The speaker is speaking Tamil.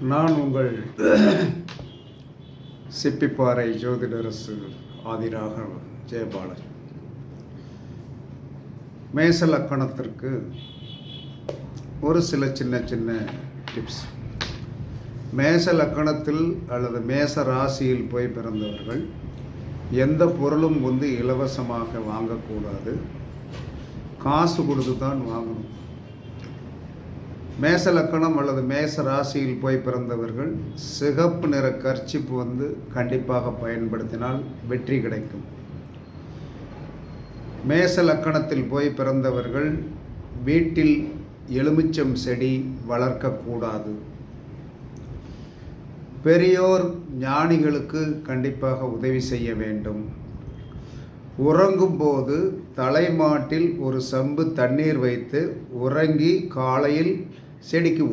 நான் உங்கள் சிப்பிப்பாறை ஜோதிடரசு ஆதிராக ஜெயபாலன். மேச லக்கணத்திற்கு ஒரு சில சின்ன சின்ன டிப்ஸ். மேச லக்கணத்தில் அல்லது மேச ராசியில் போய் பிறந்தவர்கள் எந்த பொருளும் இலவசமாக வாங்கக்கூடாது, காசு கொடுத்து தான் வாங்கணும். மேச லக்கணம் அல்லது மேச ராசியில் போய் பிறந்தவர்கள் சிகப்பு நிற கர்ச்சிப்பு கண்டிப்பாக பயன்படுத்தினால் வெற்றி கிடைக்கும். மேச லக்கணத்தில் போய் பிறந்தவர்கள் வீட்டில் எலுமிச்சம் செடி வளர்க்கக்கூடாது. பெரியோர் ஞானிகளுக்கு கண்டிப்பாக உதவி செய்ய வேண்டும். உறங்கும்போது தலைமாட்டில் ஒரு சம்பு தண்ணீர் வைத்து உறங்கி காலையில் செடிக்கு